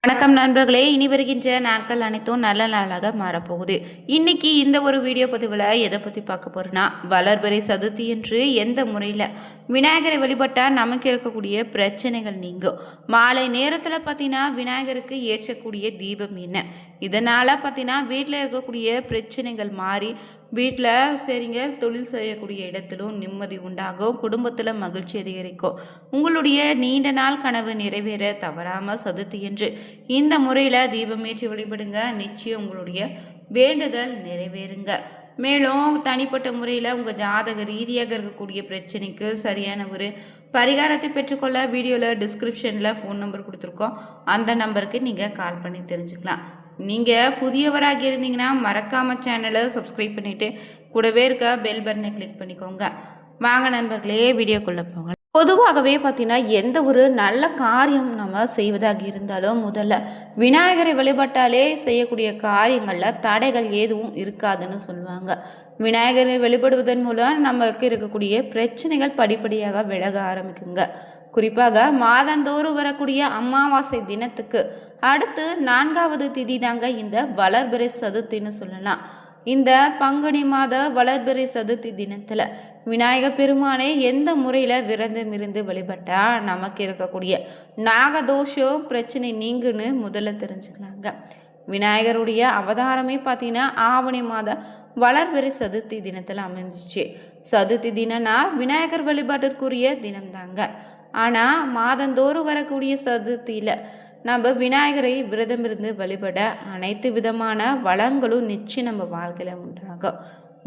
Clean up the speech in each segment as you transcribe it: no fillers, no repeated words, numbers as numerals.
வணக்கம் நண்பர்களே, இனி வருகின்ற நாட்கள் அனைத்தும் நல்ல நாளாக மாறப்போகுது. இன்னைக்கு இந்த ஒரு வீடியோ பதிவில் எதை பற்றி பார்க்க போறோன்னா, வளர்பிறை சதுர்த்தி என்று எந்த முறையில் விநாயகரை வழிபட்டால் நமக்கு இருக்கக்கூடிய பிரச்சனைகள் நீங்கும். மாலை நேரத்தில் பார்த்தீங்கன்னா விநாயகருக்கு ஏற்றக்கூடிய தீபம் என்ன, இதனால் பார்த்தீங்கன்னா வீட்டில் இருக்கக்கூடிய பிரச்சனைகள் மாறி வீட்டில் சரிங்க தொழில் செய்யக்கூடிய இடத்திலும் நிம்மதி உண்டாகும், குடும்பத்தில் மகிழ்ச்சி அதிகரிக்கும். உங்களுடைய நீண்ட நாள் கனவு நிறைவேற தவறாமல் சதுர்த்தி என்று இந்த முறையில் தீபமேற்றி வழிபடுங்க. நிச்சயம் உங்களுடைய வேண்டுதல் நிறைவேறுங்க. மேலும் தனிப்பட்ட முறையில் உங்கள் ஜாதக ரீதியாக இருக்கக்கூடிய பிரச்சனைக்கு சரியான ஒரு பரிகாரத்தை பெற்றுக்கொள்ள வீடியோவில் டிஸ்கிரிப்ஷனில் ஃபோன் நம்பர் கொடுத்துருக்கோம். அந்த நம்பருக்கு நீங்கள் கால் பண்ணி தெரிஞ்சுக்கலாம். நீங்கள் புதியவராக இருந்தீங்கன்னா மறக்காமல் சேனலை சப்ஸ்கிரைப் பண்ணிவிட்டு கூடவே இருக்க பெல் பட்டனை கிளிக் பண்ணிக்கோங்க. வாங்க நண்பர்களே, வீடியோக்குள்ளே போங்க. பொதுவாகவே பார்த்தீங்கன்னா எந்த ஒரு நல்ல காரியம் நம்ம செய்வதாக இருந்தாலும் முதல்ல விநாயகரை வழிபட்டாலே செய்யக்கூடிய காரியங்களில் தடைகள் எதுவும் இருக்காதுன்னு சொல்லுவாங்க. விநாயகரை வழிபடுவதன் மூலம் நமக்கு இருக்கக்கூடிய பிரச்சனைகள் படிப்படியாக விலக ஆரம்பிக்குங்க. குறிப்பாக மாதந்தோறும் வரக்கூடிய அமாவாசை தினத்துக்கு அடுத்து 4வது திதி தாங்க இந்த வளர்பிறை சதுர்த்தின்னு சொல்லலாம். இந்த பங்குனி மாத வளர்பிறை சதுர்த்தி தினத்தில் விநாயக பெருமானை எந்த முறையில் விரதம் இருந்து வழிபட்டா நமக்கு இருக்கக்கூடிய நாகதோஷம் பிரச்சனை நீங்குன்னு முதல்ல தெரிஞ்சுக்கலாங்க. விநாயகருடைய அவதாரமே பார்த்தீங்கன்னா ஆவணி மாத வளர்பிறை சதுர்த்தி தினத்தில் அமைஞ்சிச்சு. சதுர்த்தி தினம்னா விநாயகர் வழிபாட்டிற்குரிய தினம்தாங்க. ஆனால் மாதந்தோறும் வரக்கூடிய சதுர்த்தியில் நம்ம விநாயகரை விரதம் இருந்து வழிபட அனைத்து விதமான வளங்களும் நிச்சயம் நம்ம வாழ்க்கையில் உண்டாகும்.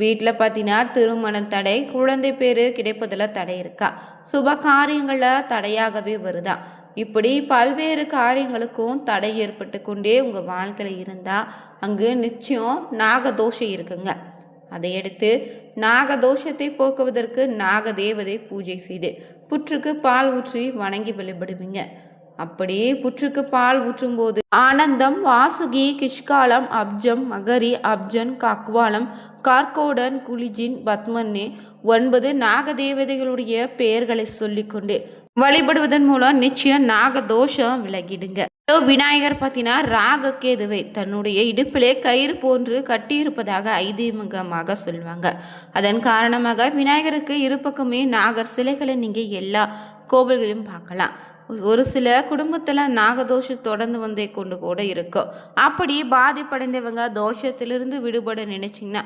வீட்டில் பார்த்தீங்கன்னா திருமண தடை, குழந்தை பேர் கிடைப்பதில் தடை இருக்கா, சுப காரியங்களில் தடையாகவே வருதா, இப்படி பல்வேறு காரியங்களுக்கும் தடை ஏற்பட்டு கொண்டே உங்கள் வாழ்க்கையில் இருந்தால் அங்கு நிச்சயம் நாகதோஷம் இருக்குங்க. அதையடுத்து நாகதோஷத்தை போக்குவதற்கு நாகதேவதை பூஜை செய்து புற்றுக்கு பால் ஊற்றி வணங்கி வழிபடுவீங்க. அப்படி புற்றுக்கு பால் ஊற்றும் போது ஆனந்தம், வாசுகி, கிஷ்காலம், அப்ஜம், மகரி, அப்ஜன், கக்வாலம், கார்கோடன், குலிஜின், பத்மன்னே 9 நாகதேவதைகளுடைய பெயர்களை சொல்லிக்கொண்டு வழிபடுவதன் மூலம் நிச்சயம் நாகதோஷம் விலகிடுங்க. விநாயகர் பார்த்தீங்கன்னா ராககேதுவை தன்னுடைய இடுப்பிலே கயிறு போன்று கட்டியிருப்பதாக ஐதீகமாக சொல்லுவாங்க. அதன் காரணமாக விநாயகருக்கு இருபக்கமே நாகர் சிலைகளை நீங்கள் எல்லா கோவில்களையும் பார்க்கலாம். ஒரு சில குடும்பத்தில் நாகதோஷம் தொடர்ந்து வந்தே கொண்டு கூட இருக்கும். அப்படி பாதிப்படைந்தவங்க தோஷத்திலிருந்து விடுபட நினைச்சிங்கன்னா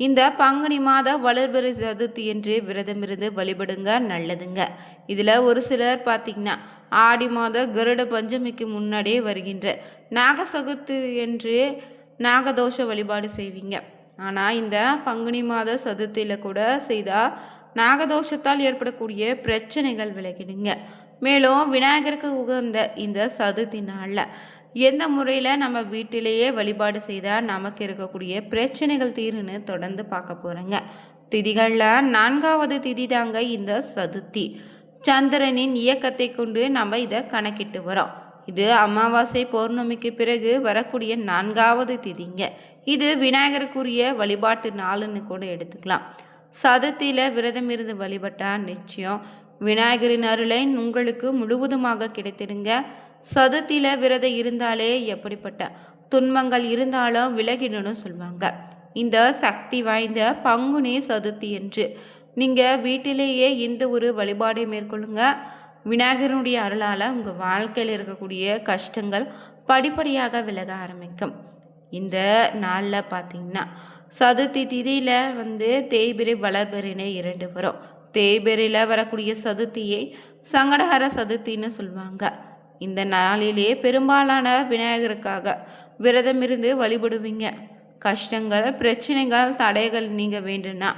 இந்த பங்குனி மாத வளர்பிறை சதுர்த்தி என்று விரதம் இருந்து வழிபடுங்க, நல்லதுங்க. இதில் ஒரு சிலர் பார்த்திங்கன்னா ஆடி மாத கருட பஞ்சமிக்கு முன்னாடியே வருகின்ற நாக சதுர்த்தி என்று நாகதோஷ வழிபாடு செய்வீங்க. ஆனால் இந்த பங்குனி மாத சதுர்த்தியில் கூட செய்தால் நாகதோஷத்தால் ஏற்படக்கூடிய பிரச்சனைகள் விலகிடுங்க. மேலும் விநாயகருக்கு உகந்த இந்த சதுர்த்தி நாளில் எந்த முறையில் நம்ம வீட்டிலேயே வழிபாடு செய்தால் நமக்கு இருக்கக்கூடிய பிரச்சனைகள் தீருன்னு தொடர்ந்து பார்க்க போகிறோங்க. திதிகளில் 4வது திதி தாங்க இந்த சதுர்த்தி. சந்திரனின் இயக்கத்தை கொண்டு நம்ம இதை கணக்கிட்டு வரோம். இது அமாவாசை பௌர்ணமிக்கு பிறகு வரக்கூடிய 4வது திதிங்க. இது விநாயகருக்குரிய வழிபாட்டு நாளுன்னு கூட எடுத்துக்கலாம். சதுர்த்தியில் விரதம் இருந்து வழிபட்டால் நிச்சயம் விநாயகரின் அருளை உங்களுக்கு முழுவதுமாக கிடைத்திடுங்க. சதுர்த்தியில் விரதம் இருந்தாலே எப்படிப்பட்ட துன்பங்கள் இருந்தாலும் விலகிடணும்னு சொல்லுவாங்க. இந்த சக்தி வாய்ந்த பங்குனி சதுர்த்தி என்று நீங்கள் வீட்டிலேயே இந்த ஒரு வழிபாடை மேற்கொள்ளுங்க. விநாயகருடைய அருளால் உங்கள் வாழ்க்கையில் இருக்கக்கூடிய கஷ்டங்கள் படிப்படியாக விலக ஆரம்பிக்கும். இந்த நாளில் பார்த்தீங்கன்னா சதுர்த்தி திதியில் தேய்பிறை வளர்பிறைனே 2 வரும். தேய்பிறையில் வரக்கூடிய சதுர்த்தியை சங்கடஹர சதுர்த்தின்னு சொல்லுவாங்க. இந்த நாளிலே பெரும்பாலான விநாயகருக்காக விரதம் இருந்து வழிபடுவீங்க. கஷ்டங்கள், பிரச்சனைகள், தடைகள் நீங்க வேண்டும்னா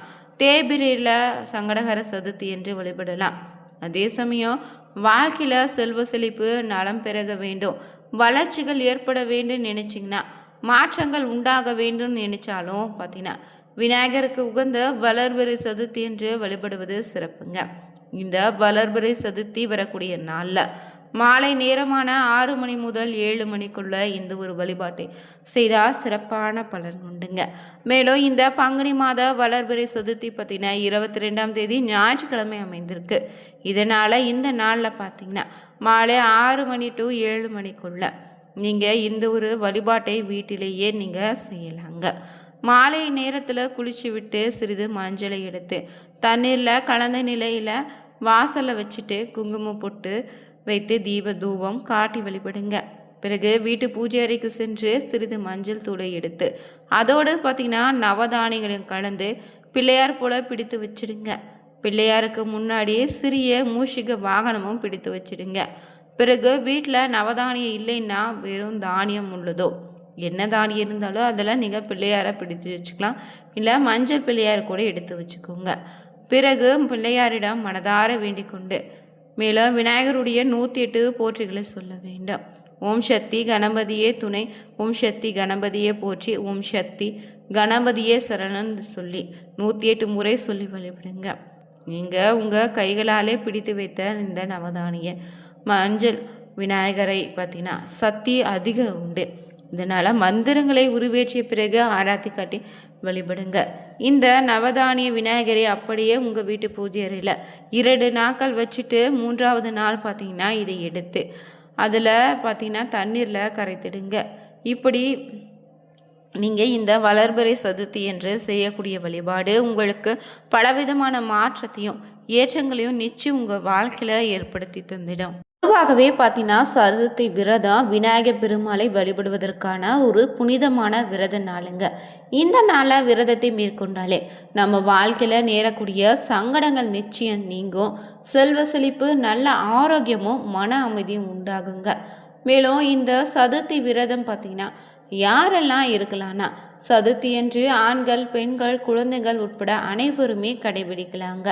தேய்பிறையில் சங்கடஹர சதுர்த்தி என்று வழிபடலாம். அதே சமயம் வாழ்க்கையில் செல்வ செழிப்பு, நலம் பெருக வேண்டும், வளர்ச்சிகள் ஏற்பட வேண்டும் நினைச்சிங்கன்னா, மாற்றங்கள் உண்டாக வேண்டும் நினைச்சாலும் பார்த்தீங்கன்னா விநாயகருக்கு உகந்த வளர்பிறை சதுர்த்தி என்று வழிபடுவது சிறப்புங்க. இந்த வளர்பிறை சதுர்த்தி வரக்கூடிய நாளில் மாலை நேரமான 6 மணி முதல் 7 மணிக்குள்ள இந்த ஒரு வழிபாட்டை செய்தால் சிறப்பான பலன் உண்டுங்க. மேலும் இந்த பங்குனி மாத வளர்பிறை சதுர்த்தி பார்த்தீங்கன்னா 22ஆம் தேதி ஞாயிற்றுக்கிழமை அமைந்திருக்கு. இதனால் இந்த நாளில் பார்த்தீங்கன்னா மாலை 6 மணி டு 7 மணிக்குள்ள நீங்கள் இந்த ஒரு வழிபாட்டை வீட்டிலேயே நீங்கள் செய்யலாங்க. மாலை நேரத்தில் குளிச்சு விட்டு சிறிது மஞ்சளை எடுத்து தண்ணீரில் கலந்த நிலையில் வாசலில் வச்சுட்டு குங்குமம் போட்டு வைத்து தீப தூபம் காட்டி வழிபடுங்க. பிறகு வீட்டு பூஜை அறைக்கு சென்று சிறிது மஞ்சள் தூளை எடுத்து அதோடு பார்த்திங்கன்னா நவதானியங்களையும் கலந்து பிள்ளையார் போல பிடித்து வச்சிடுங்க. பிள்ளையாருக்கு முன்னாடி சிறிய மூஷிக வாகனமும் பிடித்து வச்சிடுங்க. பிறகு வீட்டில் நவதானியம் இல்லைன்னா வெறும் தானியம் உள்ளதோ என்ன தானியம் இருந்தாலும் அதில் நீங்கள் பிள்ளையாரை பிடித்து வச்சுக்கலாம். இல்லை மஞ்சள் பிள்ளையார் கூட எடுத்து வச்சுக்கோங்க. பிறகு பிள்ளையாரிடம் மனதார வேண்டிக் கொண்டு மேலும் விநாயகருடைய 108 போற்றிகளை சொல்ல வேண்டும். ஓம் சக்தி கணபதியே துணை, ஓம் சக்தி கணபதியே போற்றி, ஓம் சக்தி கணபதியே சரணன் சொல்லி 108 முறை சொல்லி வழிபடுங்க. நீங்கள் உங்கள் கைகளாலே பிடித்து வைத்த இந்த நவதானிய மஞ்சள் விநாயகரை பார்த்தீங்கன்னா சக்தி அதிகம் உண்டு. இதனால் மந்திரங்களை உருவேற்றிய பிறகு ஆராத்தி காட்டி வழிபடுங்க. இந்த நவதானிய விநாயகரை அப்படியே உங்கள் வீட்டு பூஜை அறையில் 2 நாட்கள் வச்சுட்டு 3ஆவது நாள் பார்த்தீங்கன்னா இதை எடுத்து அதில் பார்த்தீங்கன்னா தண்ணீரில் கரைத்திடுங்க. இப்படி நீங்கள் இந்த வளர்பிறை சதுர்த்தி என்று செய்யக்கூடிய வழிபாடு உங்களுக்கு பலவிதமான மாற்றத்தையும் ஏற்றங்களையும் நிச்சயம் உங்கள் வாழ்க்கையில் ஏற்படுத்தி தந்திடும். பொதுவாகவே பார்த்தீங்கன்னா சதுர்த்தி விரதம் விநாயகர் பெருமாளை வழிபடுவதற்கான ஒரு புனிதமான விரத நாளுங்க. இந்த நாளில் விரதத்தை மேற்கொண்டாலே நம்ம வாழ்க்கையில் நேரக்கூடிய சங்கடங்கள் நிச்சயம் நீங்கும். செல்வ செழிப்பு, நல்ல ஆரோக்கியமும் மன அமைதியும் உண்டாகுங்க. மேலும் இந்த சதுர்த்தி விரதம் பார்த்திங்கன்னா யாரெல்லாம் இருக்கலாம்னா சதுர்த்தியன்று ஆண்கள், பெண்கள், குழந்தைகள் உட்பட அனைவருமே கடைபிடிக்கலாங்க.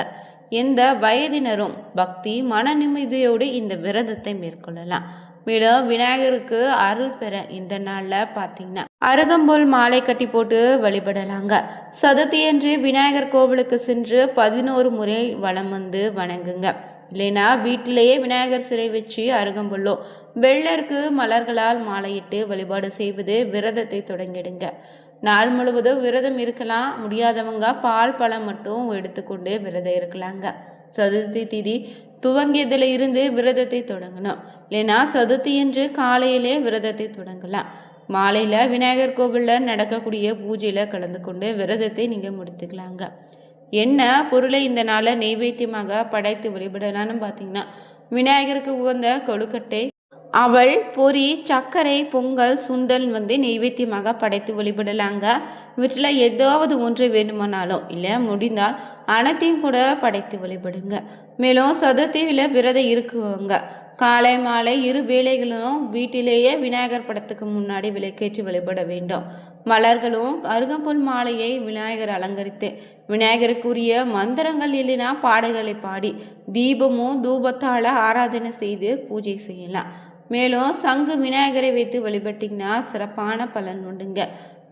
எந்த வயதினரும் பக்தி மன நிம்மதியோடு இந்த விரதத்தை மேற்கொள்ளலாம். மேலும் விநாயகருக்கு அருள் பெற இந்த நாளில் பார்த்தீங்கன்னா அருகம்புல் மாலை கட்டி போட்டு வழிபடலாங்க. சதுர்த்தியன்று விநாயகர் கோவிலுக்கு சென்று 11 முறை வலம் வந்து வணங்குங்க. இல்லைனா வீட்டிலேயே விநாயகர் சிலை வச்சு அருகம்புல்லோ வெள்ளருக்கு மலர்களால் மாலையிட்டு வழிபாடு செய்வது விரதத்தை தொடங்கிடுங்க. நாள் முழுவதும் விரதம் இருக்கலாம். முடியாதவங்க பால் பழம் மட்டும் எடுத்துக்கொண்டு விரதம் இருக்கலாங்க. சதுர்த்தி திதி துவங்கியதில் இருந்து விரதத்தை தொடங்கணும். இல்லைனா சதுர்த்தி என்று காலையிலே விரதத்தை தொடங்கலாம். மாலையில் விநாயகர் கோவிலில் நடக்கக்கூடிய பூஜையில் கலந்து கொண்டு விரதத்தை நீங்கள் முடித்துக்கலாங்க. என்ன பொருளை இந்த நாளில் நெய்வேத்தியமாக படைத்து வழிபடலான்னு பார்த்தீங்கன்னா விநாயகருக்கு உகந்த கொழுக்கட்டை, அவள், பொரி, சர்க்கரை, பொங்கல், சுண்டல் நெய்வேத்தியமாக படைத்து வழிபடலாங்க. வீட்டில் ஏதாவது ஒன்று வேணுமானாலும் இல்லை முடிந்தால் அனைத்தையும் கூட படைத்து வழிபடுங்க. மேலும் சதுர்த்தியில் விரதம் இருக்குவங்க காலை மாலை 2 வேளைகளும் வீட்டிலேயே விநாயகர் படத்துக்கு முன்னாடி விளக்கேற்றி வழிபட வேண்டும். மலர்களும் அருகம்புல் மாலையை விநாயகர் அலங்கரித்து விநாயகருக்குரிய மந்திரங்கள் இல்லைனா பாடல்களை பாடி தீபமும் தூபத்தால் ஆராதனை செய்து பூஜை செய்யலாம். மேலும் சங்கு விநாயகரை வைத்து வழிபட்டிங்கன்னா சிறப்பான பலன் உண்டுங்க.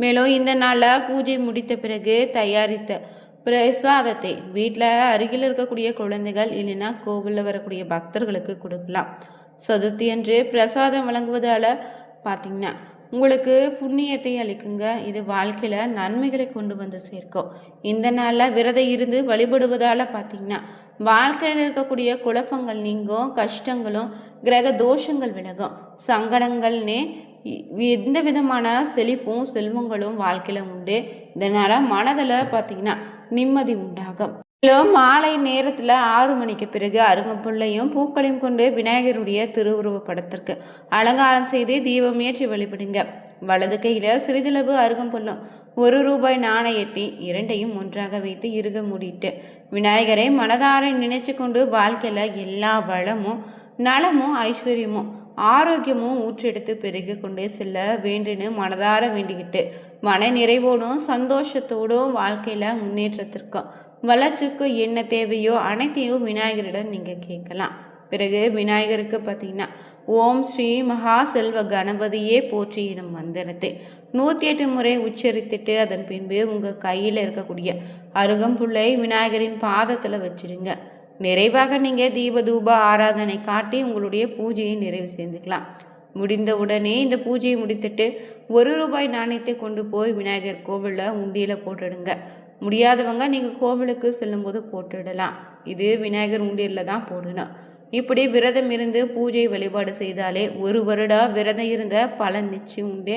மேலும் இந்த நாளில் பூஜை முடித்த பிறகு தயாரித்த பிரசாதத்தை வீட்டில் அருகில் இருக்கக்கூடிய குழந்தைகள் இல்லைன்னா கோவிலில் வரக்கூடிய பக்தர்களுக்கு கொடுக்கலாம். சதுர்த்தி அன்று பிரசாதம் வழங்குவதால் பார்த்திங்கன்னா உங்களுக்கு புண்ணியத்தை அளிக்குங்க. இது வாழ்க்கையில் நன்மைகளை கொண்டு வந்து சேர்க்கும். இந்த நாளில் விரதம் இருந்து வழிபடுவதால் பார்த்திங்கன்னா வாழ்க்கையில் இருக்கக்கூடிய குழப்பங்கள் நீங்கும், கஷ்டங்களும் கிரக தோஷங்கள் விலகும், சங்கடங்கள்னு எந்த விதமான செழிப்பும் செல்வங்களும் வாழ்க்கையில் உண்டு. இதனால் மனதில் பார்த்திங்கன்னா நிம்மதி உண்டாகும். மாலை நேரத்தில் 6 மணிக்கு பிறகு அருகம்புல்லையும் பூக்களையும் கொண்டு விநாயகருடைய திருவுருவ படத்திற்கு அலங்காரம் செய்து தீபம் ஏற்றி வழிபடுங்க. வலது கையில் சிறிதளவு அருகம்புல்லும் 1 ரூபாய் நாணயத்தை 2ஐயும் ஒன்றாக வைத்து இறுக மூடிட்டு விநாயகரை மனதார நினைச்சு கொண்டு வாழ்க்கையில் எல்லா வளமும் நலமும் ஐஸ்வர்யமும் ஆரோக்கியமும் ஊற்றெடுத்து பெருகி கொண்டே செல்ல வேண்டுன்னு மனதார வேண்டிக்கிட்டு மன நிறைவோடும் சந்தோஷத்தோடும் வாழ்க்கையில் முன்னேற்றத்திற்கும் வளர்ச்சிக்கு என்ன தேவையோ அனைத்தையும் விநாயகரிடம் நீங்கள் கேட்கலாம். பிறகு விநாயகருக்கு பார்த்தீங்கன்னா ஓம் ஸ்ரீ மகா செல்வ கணபதியே போற்றி எனும் மந்திரத்தை 108 முறை உச்சரித்துட்டு அதன் பின்பு உங்கள் கையில் இருக்கக்கூடிய அருகம்புல்லை விநாயகரின் பாதத்தில் வச்சிடுங்க. நிறைவாக நீங்கள் தீப தூப ஆராதனை காட்டி உங்களுடைய பூஜையை நிறைவு செய்துக்கலாம். முடிந்த உடனே இந்த பூஜையை முடித்துட்டு 1 ரூபாய் நாணயத்தை கொண்டு போய் விநாயகர் கோவிலில் உண்டியில் போட்டுடுங்க. முடியாதவங்க நீங்கள் கோவிலுக்கு செல்லும்போது போட்டுடலாம். இது விநாயகர் உண்டியலில் தான் போடணும். இப்படி விரதம் இருந்து பூஜை வழிபாடு செய்தாலே ஒரு வருட விரதம் இருந்த பலன் நிச்சயம் உண்டு.